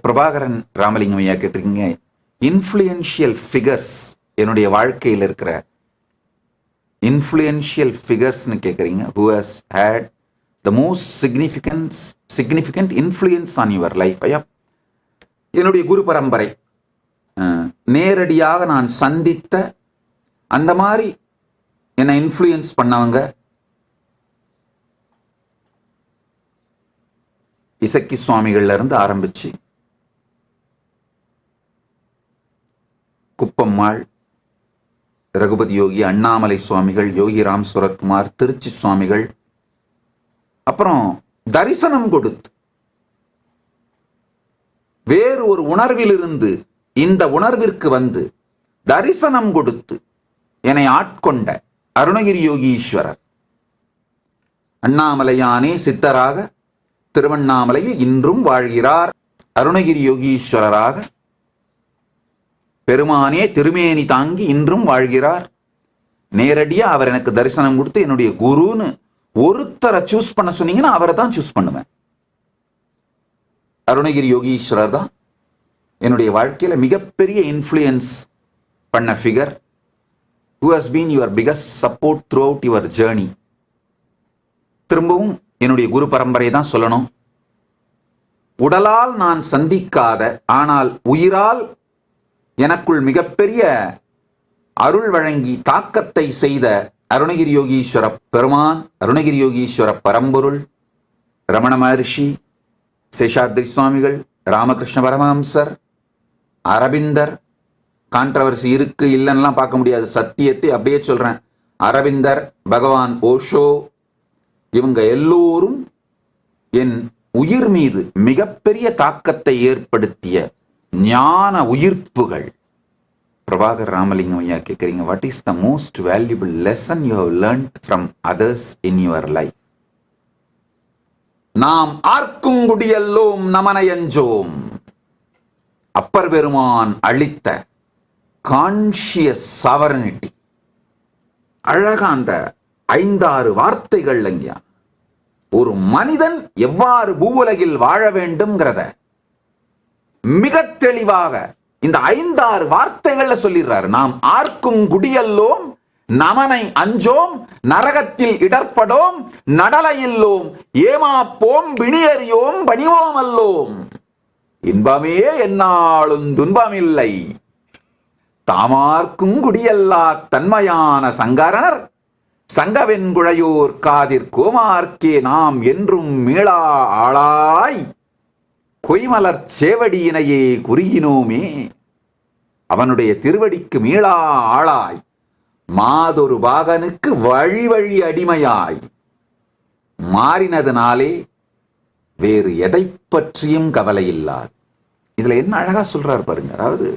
பிரபாகரன் ராமலிங்கம் ஐயா கேட்டிருக்கீங்க, influential figures, என்னுடைய வாழ்க்கையில் இருக்கிற இன்ஃப்ளூயன்ஷியல் ஃபிகர்ஸ்னு கேட்குறீங்க. Who has had the most significant influence on your life? ஐயா, என்னுடைய குரு பரம்பரை, நேரடியாக நான் சந்தித்த அந்த மாதிரி என்னை இன்ஃப்ளூயன்ஸ் பண்ணவங்க இசக்கி சுவாமிகள்ல இருந்து ஆரம்பிச்சு குப்பம்மாள், ரகுபதி யோகி, அண்ணாமலை சுவாமிகள், யோகி ராம் சுரத்குமார், திருச்சி சுவாமிகள், அப்புறம் தரிசனம் கொடுத்து வேறு ஒரு உணர்விலிருந்து இந்த உணர்விற்கு வந்து தரிசனம் கொடுத்து என்னை ஆட்கொண்ட அருணகிரி யோகீஸ்வரர், அண்ணாமலையானே சித்தராக திருவண்ணாமலையில் இன்றும் வாழ்கிறார். அருணகிரி யோகீஸ்வரராக பெருமானே திருமேனி தாங்கி இன்றும் வாழ்கிறார். நேரடியாக அவர் எனக்கு தரிசனம் கொடுத்து என்னுடைய குருன்னு ஒருத்தரை சூஸ் பண்ண சொன்னீங்கன்னா அவரை தான் சூஸ் பண்ணுவேன். அருணகிரி யோகீஸ்வரர் தான் என்னுடைய வாழ்க்கையில் மிகப்பெரிய இன்ஃப்ளூயன்ஸ் பண்ண figure. who has been your biggest support throughout your journey. திரும்பவும் என்னுடைய குரு பரம்பரை தான் சொல்லணும். உடலால் நான் சந்திக்காத, ஆனால் உயிரால் எனக்குள் மிகப்பெரிய அருள் வழங்கி தாக்கத்தை செய்த அருணகிரி யோகீஸ்வர பெருமான், அருணகிரி யோகீஸ்வர பரம்பொருள், ரமண மகர்ஷி, சேஷாத்ரி சுவாமிகள், ராமகிருஷ்ண பரமஹம்சர், அரவிந்தர். கான்ட்ரவர்சி இருக்கு இல்லைன்னெலாம் பார்க்க முடியாது, சத்தியத்தை அப்படியே சொல்றேன். அரவிந்தர், பகவான் ஓஷோ, இவங்க எல்லோரும் என் உயிர் மீது மிகப்பெரிய தாக்கத்தை ஏற்படுத்திய ஞான உயிர்ப்புகள். பிரபாகர் ராமலிங்கம் ஐயா கேட்குறீங்க, what is the most valuable lesson you have learnt from others in your life? நாம் ஆர்க்குங்குடியல்லோம் நமனையஞ்சோம். அப்பர் பெருமான் அளித்த கான்ஷியஸ் சாவரனிட்டி. அழகா அந்த 5-6 வார்த்தைகள் ஐயா ஒரு மனிதன் எவ்வாறு பூவுலகில் வாழ வேண்டும்ங்கிறத மிக தெளிவாக இந்த 5-6 வார்த்தைகள்ல சொல்லிடுறாரு. நாம் ஆர்க்கும் குடியல்லோம், நமனை அஞ்சோம், நரகத்தில் இடர்படோம், நடலையில்லோம், ஏமாப்போம், விணியறியோம், பணிவோம் அல்லோம், இன்பமே என்னாலும் துன்பமில்லை, தாமார்க்கும் குடியல்லா தன்மையான சங்கரனர் சங்கவென்குழையோர் காதிர் கோமார்க்கே நாம் என்றும் மீளா ஆளாய் கொய்மலர் சேவடியினையே குறியினோமே. அவனுடைய திருவடிக்கு மீளா ஆளாய் மாதொரு பாகனுக்கு வழி வழி அடிமையாய் மாறினதுனாலே வேறு எதை பற்றியும் கவலை இல்லாது. இதுல என்ன அழகா சொல்றாரு பாருங்க. அதாவது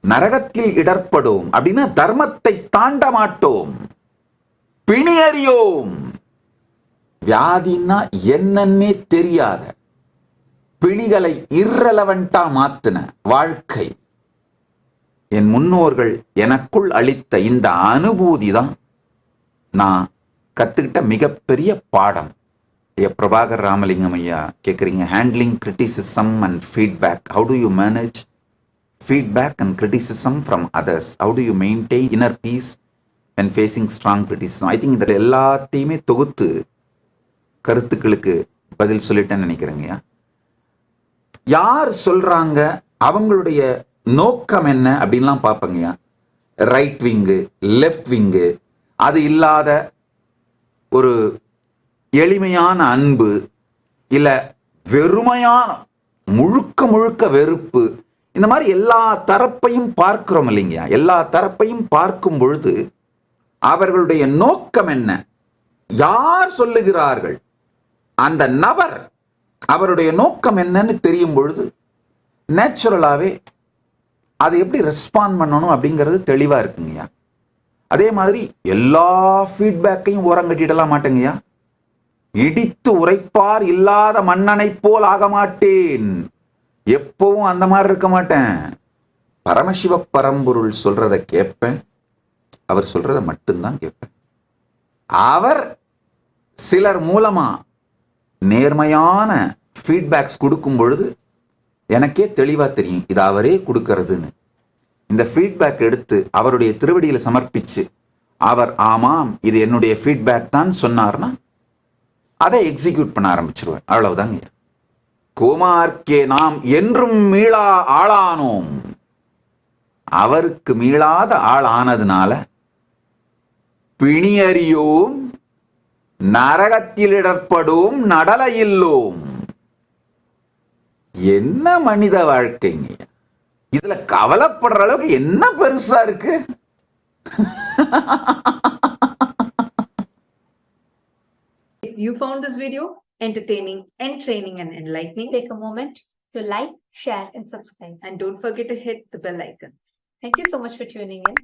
நரகத்தில் இடர்படும் அப்படின்னா தர்மத்தை தாண்ட மாட்டோம், பிணியறியோம். வியாதின்னா என்னன்னே தெரியாத பிணிகளை இரலவெண்டா மாத்தின வாழ்க்கை. என் முன்னோர்கள் எனக்குள் அளித்த இந்த அனுபூதி தான் நான் கத்துக்கிட்ட மிகப்பெரிய பாடம். பிரபாகர் ராமலிங்கம் ஐயா கேட்குறீங்க, handling criticism and feedback. How to you manage feedback and criticism from others? How to you maintain inner piece when facing strong criticism? I think இதில் எல்லாத்தையுமே தொகுத்து கருத்துக்களுக்கு பதில் சொல்லிட்டேன்னு நினைக்கிறேங்கய்யா. யார் சொல்றாங்க, அவங்களுடைய நோக்கம் என்ன அப்படின்லாம் பார்ப்பங்கய்யா. ரைட் விங்கு, லெஃப்ட் விங்கு, அது இல்லாத ஒரு எளிமையான அன்பு, இல்லை வெறுமையான முழுக்க முழுக்க வெறுப்பு, இந்த மாதிரி எல்லா தரப்பையும் பார்க்கிறோம் இல்லைங்கய்யா. எல்லா தரப்பையும் பார்க்கும் பொழுது அவர்களுடைய நோக்கம் என்ன, யார் சொல்லுகிறார்கள், அந்த நபர் அவருடைய நோக்கம் என்னன்னு தெரியும் பொழுது நேச்சுரலாகவே அதை எப்படி ரெஸ்பாண்ட் பண்ணணும் அப்படிங்கிறது தெளிவாக இருக்குங்கய்யா. அதே மாதிரி எல்லா ஃபீட்பேக்கையும் ஓரங்கட்டிடலாம் மாட்டேங்கய்யா. இடித்து உரைப்பார் இல்லாத மன்னனை போல் ஆக மாட்டேன், எப்பவும் அந்த மாதிரி இருக்க மாட்டேன். பரமசிவ பரம்பொருள் சொல்றத கேட்பேன், அவர் சொல்றத மட்டும்தான் கேட்பேன். அவர் சிலர் மூலமா நேர்மையான ஃபீட்பேக்ஸ் கொடுக்கும் பொழுது எனக்கே தெளிவா தெரியும் இது அவரே கொடுக்கறதுன்னு. இந்த ஃபீட்பேக் எடுத்து அவருடைய திருவடியில சமர்ப்பிச்சு அவர் ஆமாம் இது என்னுடைய ஃபீட்பேக் தான் சொன்னார்னா அதை எக்ஸிக்யூட் பண்ண ஆரம்பிச்சிருவேன். அவ்வளவுதாங்க. கோமார்க்கே நாம் என்றும் மீளா ஆளானோம். அவருக்கு மீளாத ஆள் ஆனதுனால பிணியறியோம் நரகத்தில் இடர்படும் நடலையில்லோம். என்ன மனித வாழ்க்கைங்க, இதுல கவலைப்படுற அளவுக்கு என்ன பெருசா இருக்கு? If you found this video entertaining, entraining and enlightening, Take a moment to like, share and subscribe. and don't forget to hit the bell icon. Thank you so much for tuning in.